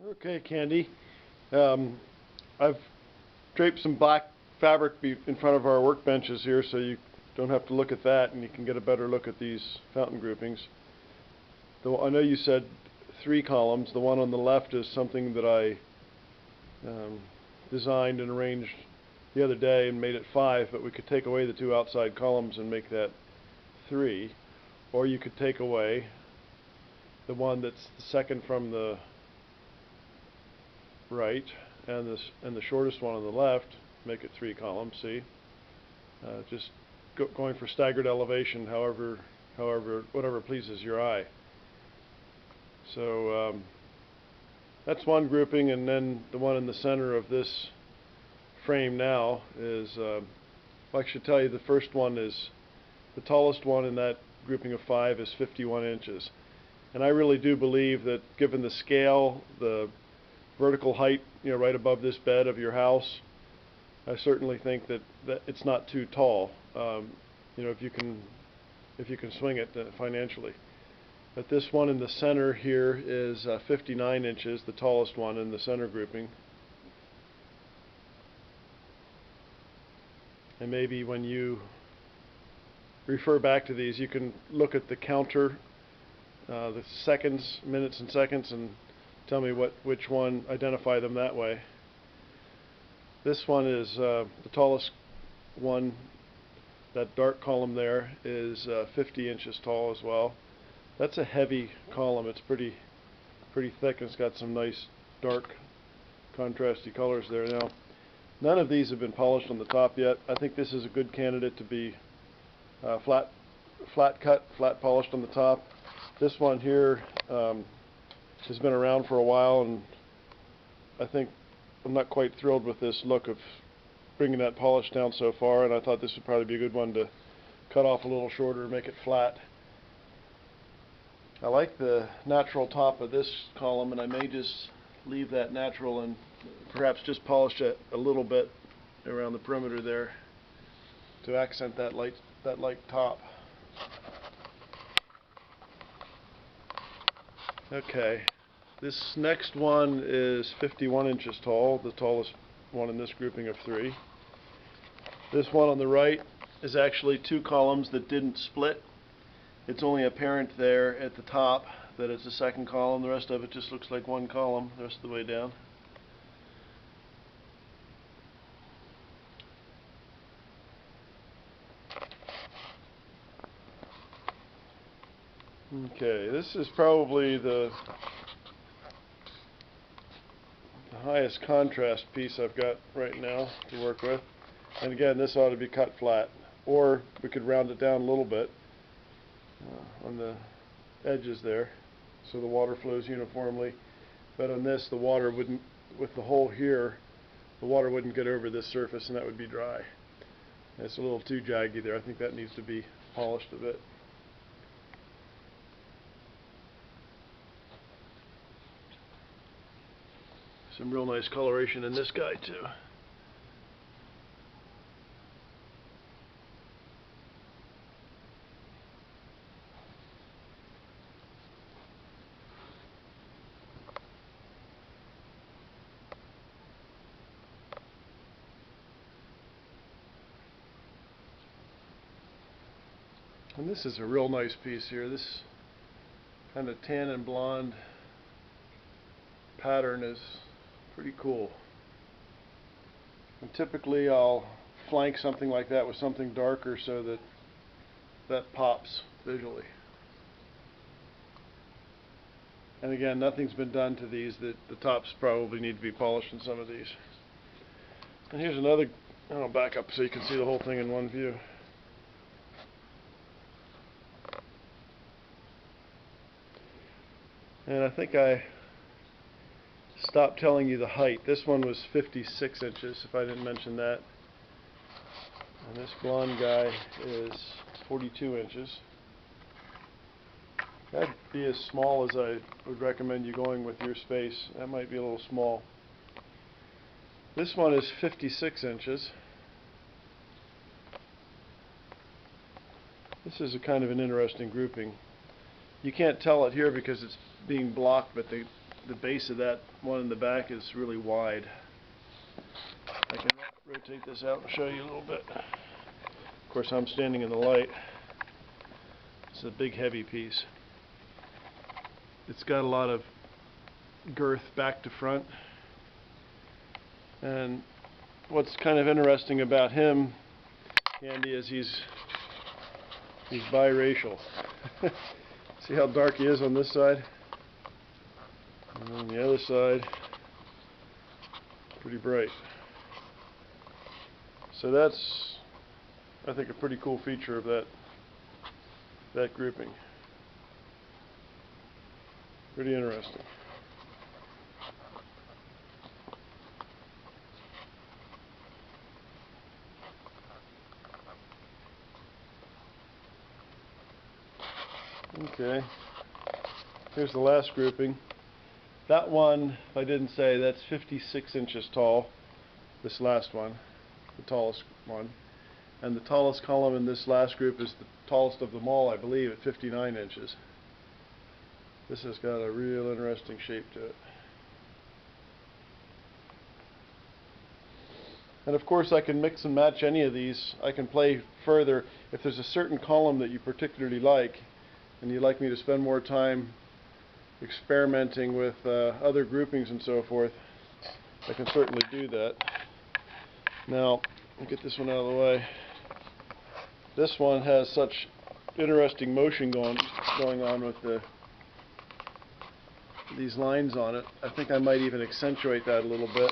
Okay, Candy. I've draped some black fabric in front of our workbenches here so you don't have to look at that and you can get a better look at these fountain groupings. I know you said 3 columns. The one on the left is something that I designed and arranged the other day and made it 5, but we could take away the 2 outside columns and make that 3. Or you could take away the one that's the second from the right and the shortest one on the left, make it 3 columns. See, just going for staggered elevation, whatever pleases your eye. So that's one grouping, and then the one in the center of this frame now is, I should tell you, the first one is the tallest one in that grouping of 5 is 51 inches. And I really do believe that, given the scale, the vertical height, right above this bed of your house, I certainly think that it's not too tall. If you can swing it financially. But this one in the center here is 59 inches, the tallest one in the center grouping. And maybe when you refer back to these, you can look at the counter, the seconds, minutes and seconds, and tell me which one, identify them that way. This one is the tallest one. That dark column there is 50 inches tall as well. That's a heavy column. It's pretty thick, and it's got some nice dark contrasty colors there. Now, none of these have been polished on the top yet. I think this is a good candidate to be flat cut, flat polished on the top. This one here has been around for a while, and I think I'm not quite thrilled with this look of bringing that polish down so far, and I thought this would probably be a good one to cut off a little shorter and make it flat. I like the natural top of this column, and I may just leave that natural and perhaps just polish it a little bit around the perimeter there to accent that light top. Okay, this next one is 51 inches tall, the tallest one in this grouping of 3. This one on the right is actually 2 columns that didn't split. It's only apparent there at the top that it's a second column. The rest of it just looks like one column the rest of the way down. Okay, this is probably the highest contrast piece I've got right now to work with. And again, this ought to be cut flat, or we could round it down a little bit on the edges there so the water flows uniformly. But on this, the water wouldn't, with the hole here, the water wouldn't get over this surface, and that would be dry. It's a little too jaggy there. I think that needs to be polished a bit. Some real nice coloration in this guy too. And this is a real nice piece here. This kind of tan and blonde pattern is pretty cool. And typically I'll flank something like that with something darker so that that pops visually. And again, nothing's been done to these. The tops probably need to be polished in some of these. And here's another, I'll back up so you can see the whole thing in one view. And I think I stopped telling you the height. This one was 56 inches, if I didn't mention that. And this blonde guy is 42 inches. That'd be as small as I would recommend you going with your space. That might be a little small. This one is 56 inches. This is a kind of an interesting grouping. You can't tell it here because it's being blocked, but the base of that one in the back is really wide. I can rotate this out and show you a little bit. Of course, I'm standing in the light. It's a big heavy piece. It's got a lot of girth back to front, and what's kind of interesting about him, Andy, is he's biracial. See how dark he is on this side, and on the other side pretty bright. So that's, I think, a pretty cool feature of that grouping. Pretty interesting. Okay, here's the last grouping. That one, if I didn't say, that's 56 inches tall, this last one, the tallest one. And the tallest column in this last group is the tallest of them all, I believe, at 59 inches. This has got a real interesting shape to it. And of course I can mix and match any of these. I can play further. If there's a certain column that you particularly like, and you'd like me to spend more time experimenting with other groupings and so forth, I can certainly do that. Now, I'll get this one out of the way. This one has such interesting motion going on with these lines on it. I think I might even accentuate that a little bit.